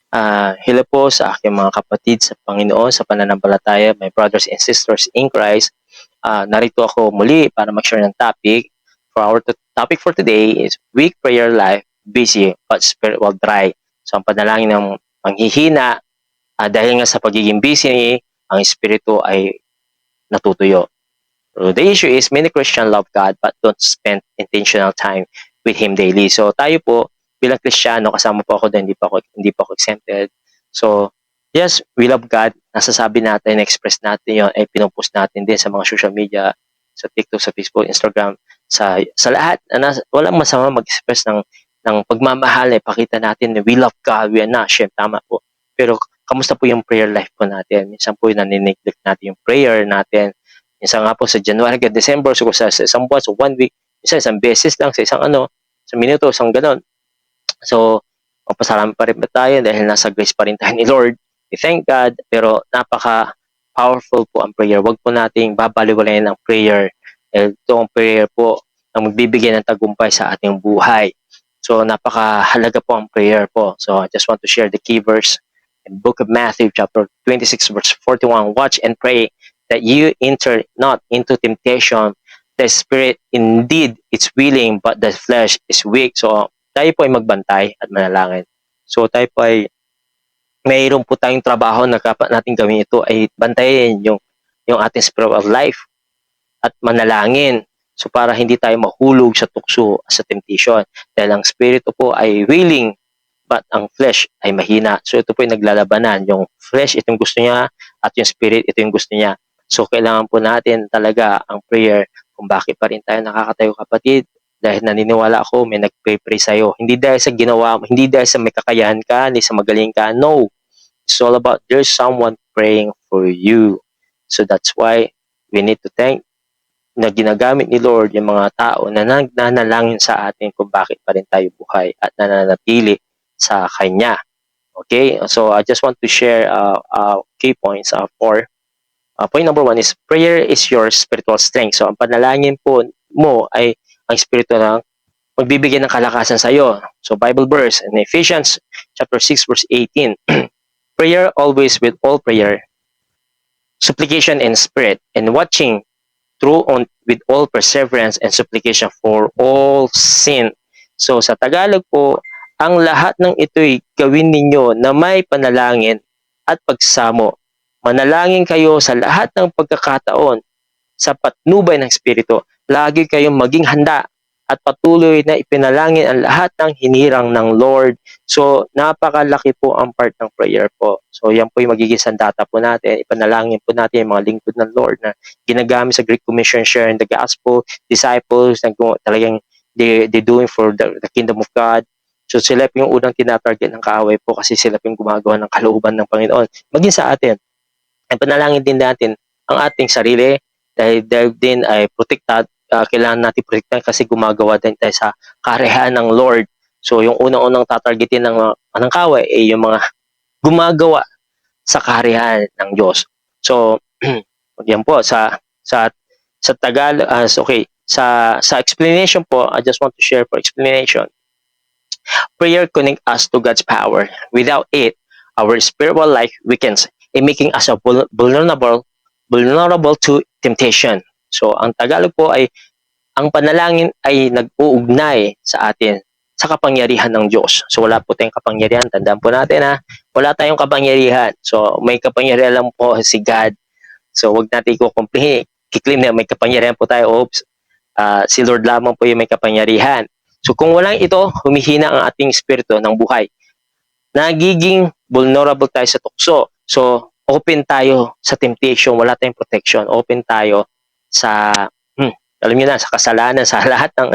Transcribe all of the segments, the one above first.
Hello po sa aking mga kapatid sa Panginoon, sa pananampalataya, my brothers and sisters in Christ. Narito ako muli para mag-share ng topic. For our topic for today is weak prayer life, busy but spiritual dry. So ang panalangin ng manghihina, dahil nga sa pagiging busy, ang espiritu ay natutuyo. So the issue is many Christians love God but don't spend intentional time with Him daily. So tayo po bilang Kristiyano, kasama po ako doon, hindi pa ako exempted. So yes, we love God. Nasasabi natin, express natin yon, ay pinupost natin din sa mga social media, sa TikTok, sa Facebook, Instagram, sa lahat. Walang masama mag-express ng pagmamahal. Pakita natin na we love God, we are not ashamed. Tama po. Pero kamusta po yung prayer life po natin? Minsan po nanineglect natin yung prayer natin. Minsan nga po sa January hanggang December, so sa isang buwan, so 1 week, minsan isang beses lang, sa sa minuto, isang ganon. So, magpasalamat pa rin ba tayo dahil nasa grace pa rin tayo ni Lord. We thank God, pero napaka-powerful po ang prayer. Huwag po nating babaliwalayan ang prayer. Ito ang prayer po ang magbibigay ng tagumpay sa ating buhay. So, napakahalaga po ang prayer po. So, I just want to share the key verse in Book of Matthew, chapter 26, verse 41. Watch and pray that you enter not into temptation. The spirit indeed is willing, but the flesh is weak. So, tayo po ay magbantay at manalangin. So, tayo po ay mayroon po tayong trabaho na dapat natin gawin. Ito ay bantayan yung ating spiritual life at manalangin. So, para hindi tayo mahulog sa tukso, sa temptation. Dahil ang spirito po ay willing, but ang flesh ay mahina. So, ito po ay naglalabanan. Yung flesh, ito yung gusto niya, at yung spirit, ito yung gusto niya. So, kailangan po natin talaga ang prayer kung bakit pa rin tayo nakakatayo, kapatid. Dahil naniniwala ako, may nagpray-pray sa'yo. Hindi dahil sa ginawa mo, hindi dahil sa may kakayahan ka, hindi sa magaling ka. No. It's all about there's someone praying for you. So, that's why we need to thank na ginagamit ni Lord yung mga tao na nananalangin sa atin kung bakit pa rin tayo buhay at nananatili sa Kanya. Okay? So, I just want to share key points for point number 1 is prayer is your spiritual strength. So, ang panalangin po mo ay ang espiritu ng magbibigay ng kalakasan sa iyo. So, Bible verse in Ephesians chapter 6 verse 18. Prayer always with all prayer, supplication and spirit, and watching through on with all perseverance and supplication for all sin. So sa Tagalog po, ang lahat ng ito'y gawin ninyo na may panalangin at pagsamo. Manalangin kayo sa lahat ng pagkakataon sa patnubay ng Espiritu. Lagi kayong maging handa at patuloy na ipinalangin ang lahat ng hinirang ng Lord. So, napakalaki po ang part ng prayer po. So, yan po yung magiging sandata po natin. Ipanalangin po natin yung mga lingkod ng Lord na ginagamit sa Great Commission, sharing the gospel, disciples, talagang they doing for the kingdom of God. So, sila po yung unang tinatarget ng kaaway po kasi sila po yung gumagawa ng kalooban ng Panginoon. Maging sa atin, ay panalangin din natin ang ating sarili dahil din ay protected. Kailangan natin protektahan kasi gumagawa din tayo sa karehan ng Lord. So yung unang-unang tatargetin ng kaway ay yung mga gumagawa sa karehan ng Diyos. So yan po sa Tagalog, okay, sa explanation po, I just want to share for explanation. Prayer connects us to God's power. Without it, our spiritual life weakens, making us vulnerable to temptation. So, ang Tagalog po ay, ang panalangin ay nag-uugnay sa atin sa kapangyarihan ng Diyos. So, wala po tayong kapangyarihan. Tandaan po natin wala tayong kapangyarihan. So, may kapangyarihan lang po si God. So, wag natin kiklaim na may kapangyarihan po tayo. Oops, si Lord lamang po yung may kapangyarihan. So, kung walang ito, humihina ang ating espiritu ng buhay. Nagiging vulnerable tayo sa tukso. So, open tayo sa temptation, wala tayong protection. Open tayo sa, alam niyo na, sa kasalanan, sa lahat ng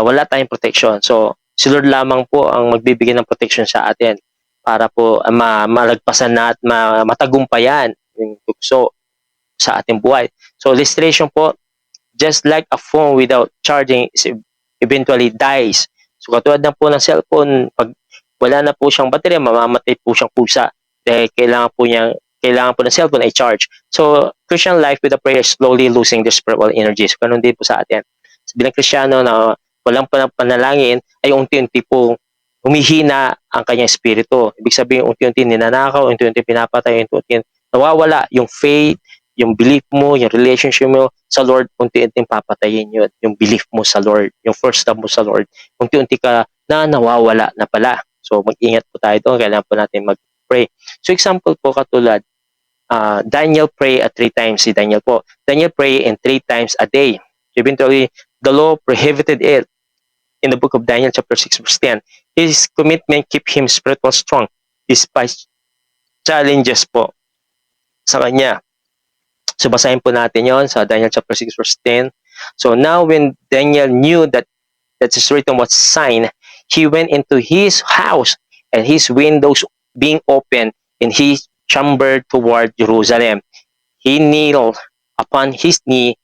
wala tayong protection. So, si Lord lamang po ang magbibigay ng protection sa atin para po malagpasan na at matagumpayan yung tukso sa ating buhay. So, illustration po, just like a phone without charging eventually dies. So, katulad na po ng cellphone, pag wala na po siyang baterya, mamamatay po siyang pusa dahil kailangan po ng cellphone ay charge. So, Christian life with a prayer is slowly losing their spiritual energy. So, ganun din po sa atin. So, bilang Kristiyano na walang panalangin, ay unti-unti po humihina ang kanyang espiritu. Ibig sabihin, unti-unti ninanakaw, unti-unti pinapatay, unti-unti nawawala yung faith, yung belief mo, yung relationship mo sa Lord, unti-unti papatayin yun. Yung belief mo sa Lord, yung first love mo sa Lord, unti-unti ka na nawawala na pala. So mag-ingat po tayo doon, kailangan po natin mag-pray. So example po katulad, Daniel pray at 3 times. Si Daniel po, Daniel pray in 3 times a day. Eventually, the law prohibited it in the book of Daniel chapter 6 verse 10. His commitment keep him spiritual strong despite challenges po sa kanya. So basahin po natin yon sa Daniel chapter 6 verse 10. So now when Daniel knew that his written was signed, he went into his house and his windows being open in his chamber toward Jerusalem. He kneeled upon his knee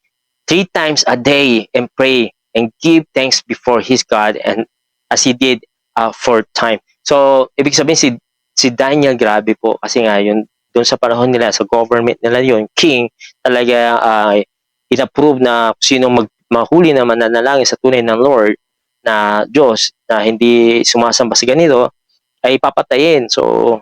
3 times a day and pray and give thanks before his God, and as he did 4 times. So ibig sabihin si Daniel, grabe po, kasi nga yun doon sa panahon nila, sa government nila yon, king talaga inapprove na sino mahuli na mananalangin sa tunay ng Lord na Diyos na hindi sumasamba sa ganito ay papatayin. So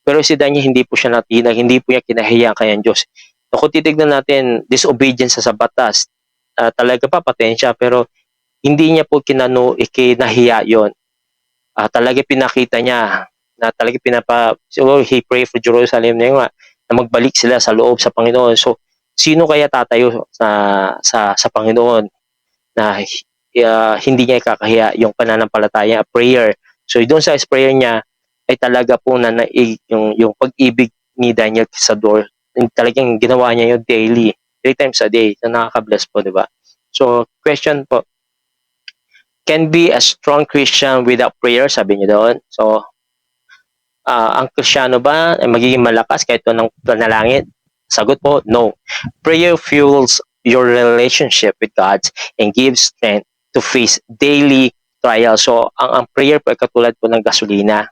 pero si Daniel hindi po siya natinag, hindi po niya kinahiya ang kanyang Diyos. So, kung titignan natin, disobedience sa batas, talaga papatayin siya, pero hindi niya po kinahiya yon. Talaga pinakita niya na talaga so he pray for Jerusalem na yun, na magbalik sila sa loob sa Panginoon. So sino kaya tatayo sa Panginoon na hindi niya ikakahiya yung pananampalataya, prayer. So doon sa prayer niya ay talaga po nanaig yung pag-ibig ni Daniel sa door. Talagang ginawa niya yung daily, 3 times a day. So nakaka-bless po, di ba? So question po, can be a strong Christian without prayer, sabi niyo doon. So ang Kristiyano ba ay magiging malakas kahit ng panalangin? Sagot po, no. Prayer fuels your relationship with God and gives strength to face daily trials. So ang prayer po ay katulad po ng gasolina.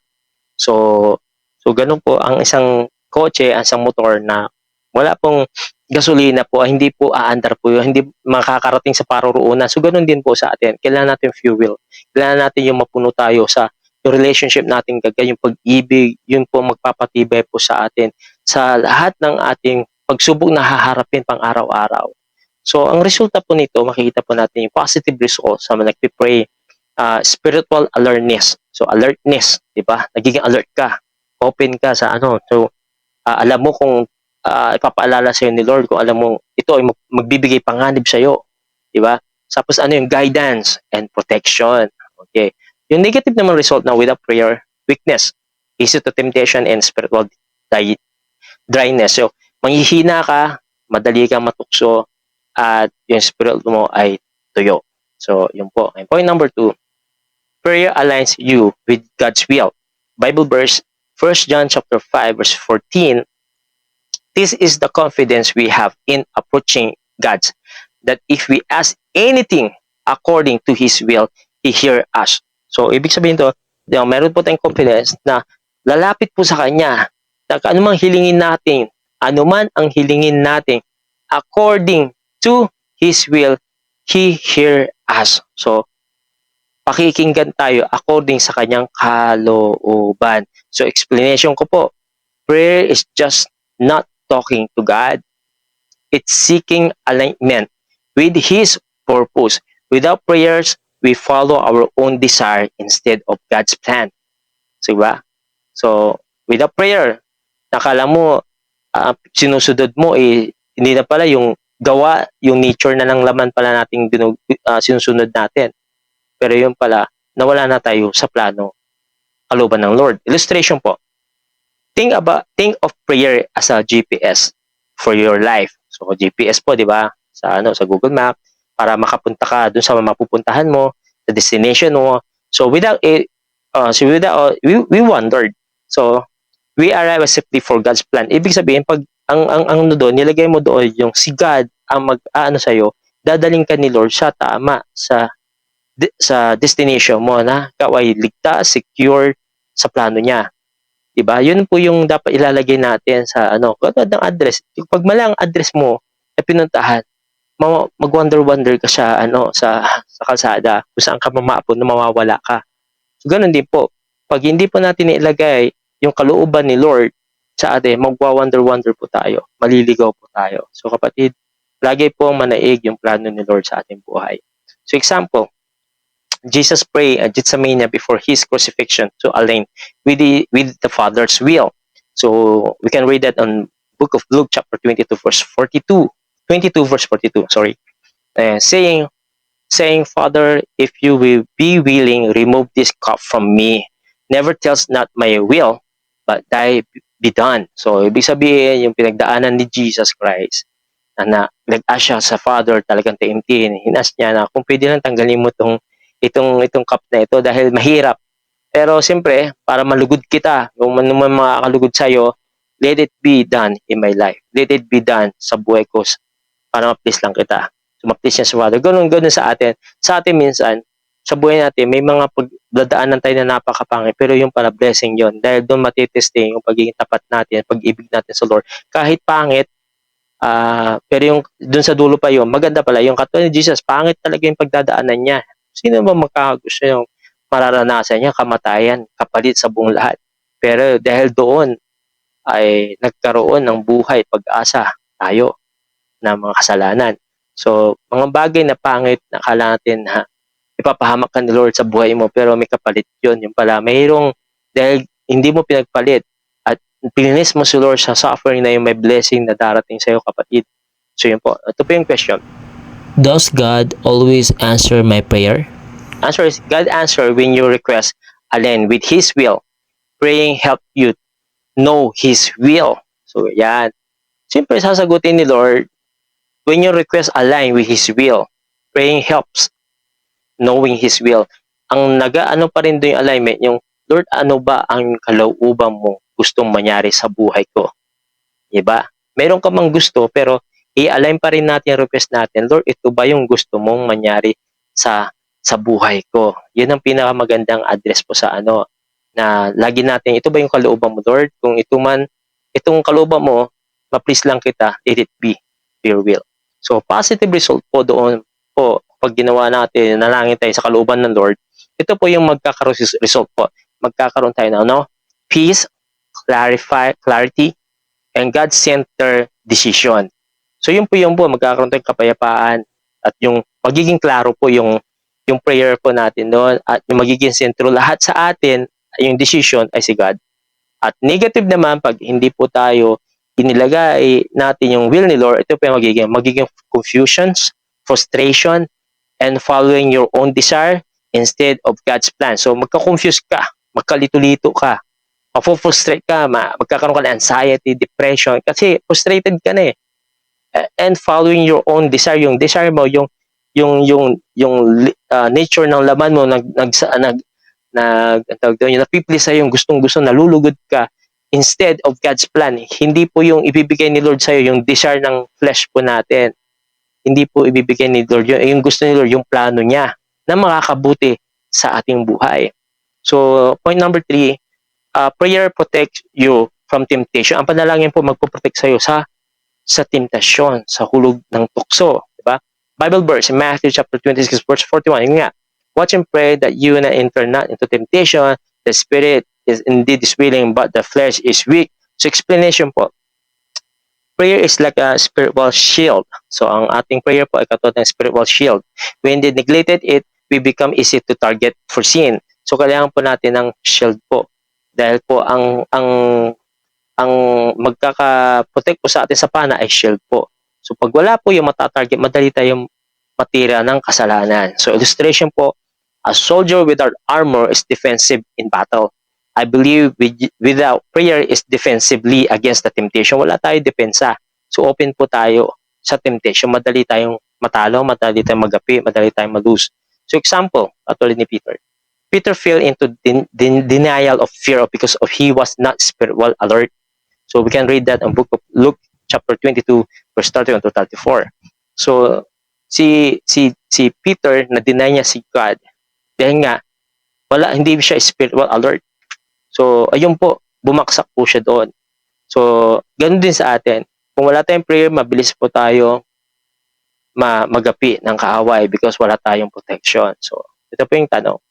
So ganun po ang isang kotse, ang isang motor na wala pong gasolina po, hindi po aandar po yun, hindi makakarating sa paroroonan. So ganun din po sa atin. Kailangan natin fuel. Kailangan natin yung mapuno tayo sa yung relationship natin kagaya yung pag-ibig, yun po magpapatibay po sa atin sa lahat ng ating pagsubok na haharapin pang araw-araw. So ang resulta po nito, makikita po natin yung positive results sa mga nagpipray, spiritual alertness. So alertness, di ba? Nagiging alert ka, open ka sa ano. So alam mo kung ipapaalala sa'yo ni Lord, kung alam mo ito ay magbibigay panganib sa'yo, di ba? Tapos ano yung guidance and protection. Okay. Yung negative naman result na without prayer, weakness, easy to temptation, and spiritual dryness. So, manghihina ka, madali kang matukso, at yung spirit mo ay tuyo. So, yun po. And point number 2, prayer aligns you with God's will. Bible verse, 1 John chapter 5, verse 14, this is the confidence we have in approaching God, that if we ask anything according to His will, He hears us. So, ibig sabihin to, meron po tayong confidence na lalapit po sa Kanya. Anumang hilingin natin, anuman ang hilingin natin, according to His will, He hears us. So, pakikinggan tayo according sa Kanyang kalooban. So, explanation ko po, prayer is just not talking to God. It's seeking alignment with His purpose. Without prayers, we follow our own desire instead of God's plan. So, diba? So, without prayer, nakala mo, sinusunod mo, hindi na pala yung gawa, yung nature na ng laman pala nating sinusunod natin. Pero yun pala, nawala na tayo sa plano, kalooban ng Lord. Illustration po. Think of prayer as a GPS for your life. So, GPS po, di ba? Sa Google Map, para makapunta ka dun sa mapupuntahan mo, sa destination mo. So without it, we wondered. So we arrive safely for God's plan. Ibig sabihin, pag ang doon, nilagay mo doon yung si God ang mag-aano sa iyo, dadaling ka ni Lord sa tama sa destination mo na ikaw ay ligtas, secure sa plano niya. Diba? Yun po yung dapat ilalagay natin sa katulad ng address. Pag mali ang address mo na pinuntahan, mag-wonder ka sa kalsada kung saan ka mamapon na mawawala ka. So, ganun din po. Pag hindi po natin ilagay yung kalooban ni Lord sa atin, magwa-wonder-wonder po tayo, maliligaw po tayo. So kapatid, lagi po manaig yung plano ni Lord sa ating buhay. So example, Jesus prayed at Gethsemane before his crucifixion to align with the Father's will. So we can read that on book of Luke chapter 22 verse 42, 22 verse 42, sorry. Saying, Father, if you will be willing, remove this cup from me. Nevertheless, not my will, but thy be done. So, ibig sabihin, yung pinagdaanan ni Jesus Christ, na nag-ask siya sa Father, talagang taimtim, hinas niya na kung pwede lang tanggalin mo itong cup na ito dahil mahirap. Pero siyempre, para malugod kita, kung ano man makakalugod sa'yo, let it be done in my life. Let it be done sa buhay ko para ma-please lang kita. So, ma-please niya sa Father. Ganun sa atin. Sa atin minsan, sa buhay natin, may mga pagdadaanan tayo na napakapangit, pero yung pala blessing yon dahil doon matitesting yung pagiging tapat natin, pag-ibig natin sa Lord. Kahit pangit, pero yung doon sa dulo pa yun, maganda pala. Yung katulad ni Jesus, pangit talaga yung pagdadaanan niya. Sino ba magkakagusto yung mararanasan niya, kamatayan, kapalit sa buong lahat. Pero dahil doon ay nagkaroon ng buhay, pag-asa tayo na mga kasalanan. So, mga bagay na pangit na akala natin na ipapahamak ka ni Lord sa buhay mo, pero may kapalit yun. Yung pala, mayroong, dahil hindi mo pinagpalit at pininis mo si Lord sa suffering na yung may blessing na darating sa'yo, kapatid. So, yun po. Ito po yung question. Does God always answer my prayer? Answer is, God answer when you request align with His will. Praying help you know His will. So, yan. Siyempre, sasagutin ni Lord when your request align with His will. Praying helps knowing His will. Ang nag-ano pa rin doon yung alignment, yung Lord, ano ba ang kalooban mo gustong mangyari sa buhay ko? Diba? Meron ka mang gusto, pero i-align pa rin natin yung request natin. Lord, ito ba yung gusto mong mangyari sa buhay ko? Yun ang pinakamagandang address po sa ano, na lagi natin, ito ba yung kalooban mo, Lord? Kung itong kalooban mo, ma-please lang kita, let it be your will. So, positive result po doon po, pag ginawa natin, nalangin tayo sa kalooban ng Lord, ito po yung magkakaroon result po. Magkakaroon tayo ng peace, clarity, and God-centered decision. So yun po, magkakaroon tayong kapayapaan at yung magiging klaro po yung prayer po natin doon at yung magiging sentro lahat sa atin, yung decision ay si God. At negative naman, pag hindi po tayo inilagay natin yung will ni Lord, ito po yung magiging confusions, frustration, and following your own desire instead of God's plan. So magka-confuse ka, magkalito-lito ka, mapofrustrate ka, magkakaroon ka ng anxiety, depression, kasi frustrated ka na eh. And following your own desire, yung desire mo, yung nature ng laman mo, yung napipili sa'yo, yung gustong-gusto, nalulugod ka, instead of God's plan. Hindi po yung ibibigay ni Lord sa'yo, yung desire ng flesh po natin. Hindi po ibibigay ni Lord, yung gusto ni Lord, yung plano niya na makakabuti sa ating buhay. So, point number 3, prayer protects you from temptation. Ang panalangin po magpo-protect sa'yo sa temptasyon, sa hulog ng tukso. Diba? Bible verse in Matthew chapter 26 verse 41. Yun nga, watch and pray that you na enter not into temptation. The spirit is indeed is willing, but the flesh is weak. So explanation po, prayer is like a spiritual shield. So ang ating prayer po ay katulad ng spiritual shield. When they neglected it, we become easy to target for sin. So kailangan po natin ng shield po. Dahil po ang magkaka-protect po sa atin sa pana ay shield po. So pag wala po yung matatarget, madali tayong matira ng kasalanan. So illustration po, a soldier without armor is defensive in battle. I believe without prayer is defensively against the temptation. Wala tayong depensa. So open po tayo sa temptation. Madali tayong matalo, madali tayong magapi, madali tayong malose. So example, katulad ni Peter. Peter fell into denial of fear because of he was not spiritual alert. So we can read that in book of Luke chapter 22 verse 31 to 34. So si Peter na deny niya si God dahil nga hindi siya spiritual alert. So ayun po, bumaksak po siya doon. So ganoon din sa atin. Kung wala tayong prayer, mabilis po tayo magapi ng kaaway because wala tayong protection. So ito po yung tanong.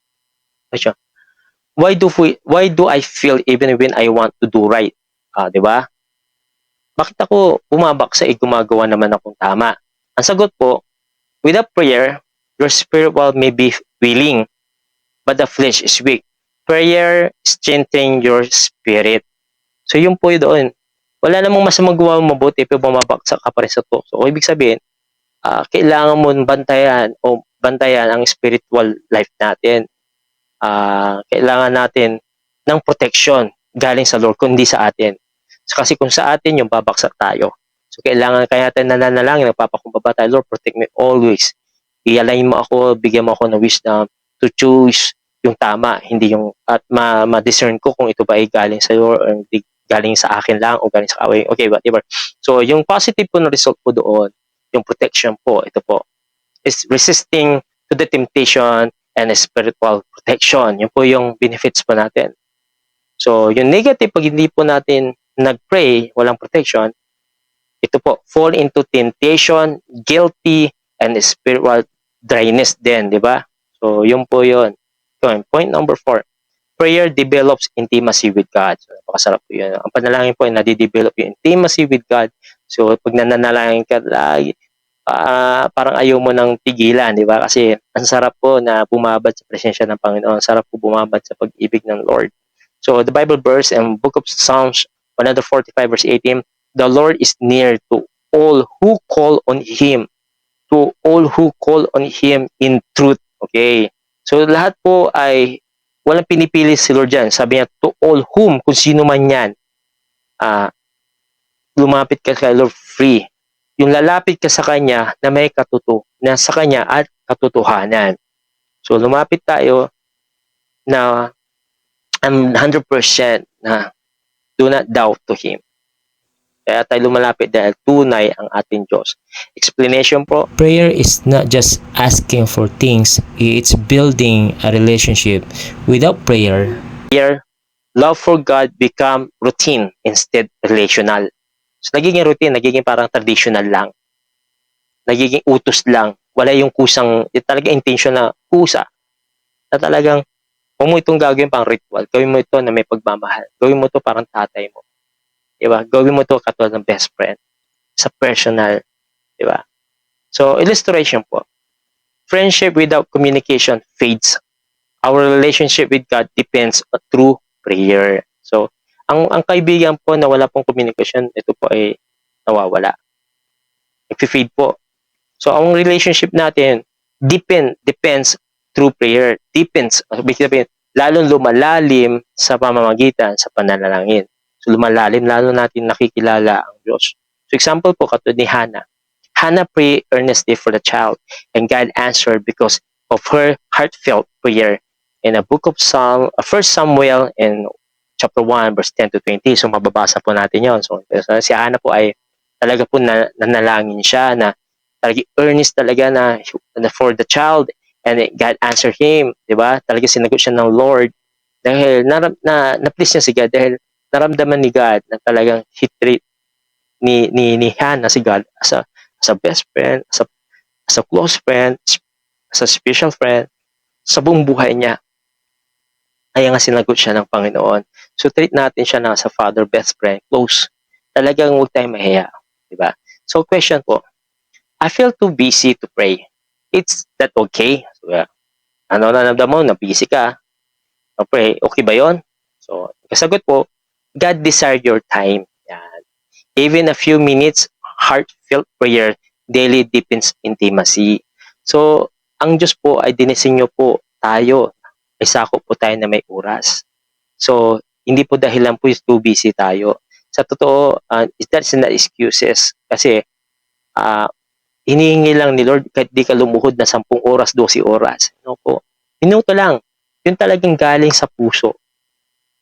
why do I feel even when I want to do right? 'Di ba? Bakit ako bumabaksa, gumagawa naman akong tama? Ang sagot po, without prayer, your spiritual may be willing, but the flesh is weak. Prayer strengthens your spirit. So yun po yun doon. Wala namang mas magawa mo mabuti pero bumabaksak ka pa rin sa tukso. O ibig sabihin, kailangan mo bantayan ang spiritual life natin. Kailangan natin ng protection galing sa Lord, kundi sa atin. So, kasi kung sa atin yung babaksak tayo. So kailangan kaya natin nananalangin, nagpapakumbaba tayo, Lord, protect me always. I-align mo ako, bigyan mo ako ng wisdom to choose yung tama, hindi yung at ma-discern ko kung ito ba ay galing sa iyo or hindi galing sa akin lang o galing sa kaway. Okay, whatever. So yung positive po na result po doon, yung protection po, ito po, is resisting to the temptation and spiritual protection. Yun po yung benefits po natin. So, yung negative, pag hindi po natin nag-pray, walang protection, ito po, fall into temptation, guilty, and spiritual dryness din, di ba? So, yun po yun. So, point number 4, prayer develops intimacy with God. So, napakasarap po yun. Ang panalangin po ay nadidevelop yung intimacy with God. So, pag nananalangin ka lagi, parang ayaw mo nang pigilan, di ba? Kasi ang sarap po na bumabad sa presensya ng Panginoon. Ang sarap po bumabad sa pag-ibig ng Lord. So the Bible verse in Book of Psalms 145 verse 18, the Lord is near to all who call on Him, to all who call on Him in truth. Okay. So lahat po ay walang pinipili si Lord dyan. Sabi niya, to all whom, kung sino man yan, lumapit ka kay Lord free. Yung lalapit ka sa Kanya na may na sa Kanya at katotohanan. So lumapit tayo na 100% na do not doubt to Him. Kaya tayo lumalapit dahil tunay ang ating Diyos. Explanation po, Prayer is not just asking for things, it's building a relationship. Without prayer, here, love for God become routine instead relational. So nagiging routine, nagiging parang traditional lang. Nagiging utos lang. Wala yung kusang, talaga intention na kusa. Na talagang, huwag mo itong gagawin pang ritual. Gawin mo ito na may pagmamahal. Gawin mo ito parang tatay mo. Diba? Gawin mo ito katulad ng best friend. Sa personal. Diba? So, illustration po. Friendship without communication fades. Our relationship with God depends through prayer. So, ang kaibigan po na wala pong communication, ito po ay nawawala. Nag-fade po. So, ang relationship natin depends through prayer. Depends. Lalong lumalalim sa pamamagitan sa pananalangin. So, lumalalim, lalo natin nakikilala ang Diyos. So, example po, katulad ni Hannah. Hannah prayed earnestly for the child, and God answered because of her heartfelt prayer. In the book of 1 Samuel in chapter 1, verse 10 to 20. So, mababasa po natin yon. So, si Hannah po ay talaga po nanalangin siya na talaga earnest talaga na for the child, and God answered him, di ba? Talaga sinagot siya ng Lord dahil na-please niya si God dahil naramdaman ni God na talagang he treat ni Hannah si God as a best friend, as a close friend, as a special friend sa buong buhay niya. Kaya nga sinagot siya ng Panginoon. So treat natin siya na sa father, best friend, close. Talagang huwag tayong mahiya, di ba? So question po, I feel too busy to pray. It's that okay? So, ano na mo, na busy ka, pray, okay ba yon? So, kasagot po, God desired your time. Yan. Even a few minutes, heartfelt prayer, daily deepens intimacy. So, ang Diyos po ay dinisenyo po tayo. Ay sakop po tayo na may oras. So, hindi po dahilan po is too busy tayo. Sa totoo, that's not excuses. Kasi, hinihingi lang ni Lord kahit di ka lumuhod na 10 oras, 12 oras. Ano po? Minuto lang. Yun talagang galing sa puso.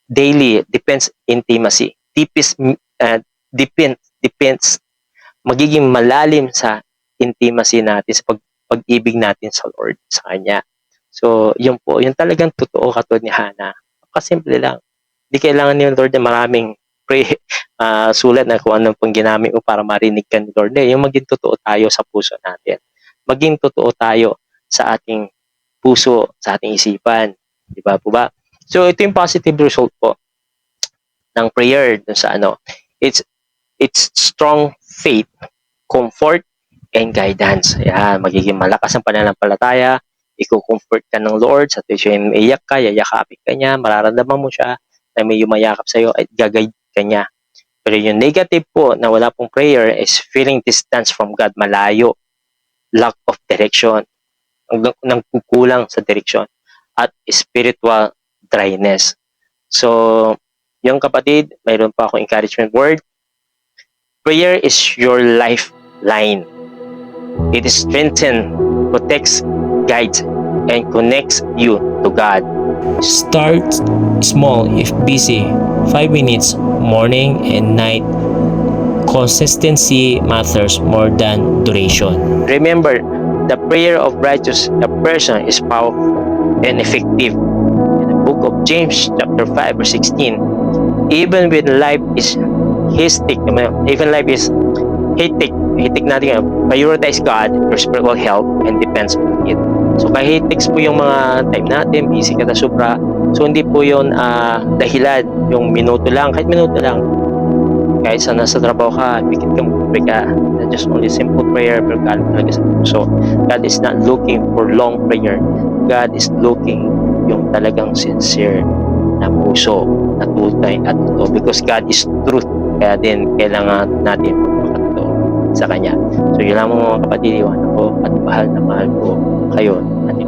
Daily, depends intimacy. Depends. Magiging malalim sa intimacy natin, sa pag-ibig natin sa Lord, sa Kanya. So, yun po. Yun talagang totoo katulad ni Hannah. Kasimple lang. Di kailangan ni Lord na maraming sulat na kung anong pang ginamit mo para marinig ka ni Lord. Yung maging totoo tayo sa puso natin. Maging totoo tayo sa ating puso, sa ating isipan. Di ba po ba? So ito yung positive result po ng prayer dun sa ano. It's strong faith, comfort, and guidance. Ayan, magiging malakas ang pananampalataya, i-comfort ka ng Lord, sa tuwing iyak ka, yayakapin ka niya, mararamdaman mo siya na may yumayakap sa'yo at gagayad ka niya. Pero yung negative po na wala pong prayer is feeling distance from God, malayo, lack of direction, nagkukulang sa direction, at spiritual dryness. So, yung kapatid, mayroon pa akong encouragement word. Prayer is your lifeline. It strengthens, protects, guides, and connects you to God. Start small if busy. 5 minutes morning and night. Consistency matters more than duration. Remember, the prayer of righteous a person is powerful and effective. In the book of James, chapter 5, verse 16, even when life is hectic, hectic natin, prioritize God, your spiritual health, and depends on it. So kahit hectic po yung mga time natin, busy ka na sobra, so hindi po yun dahilan, yung minuto lang, kahit minuto lang, kahit sa nasa trabaho ka, pikit ka, mag-pray ka, not just only simple prayer, pero galing talaga sa puso. God is not looking for long prayer. God is looking yung talagang sincere na puso, na tunay at totoo. Because God is truth. Kaya din, kailangan natin magpakatotoo sa Kanya. So, yun lang mga kapatid, iwan ako at mahal na mahal ko kayo, ating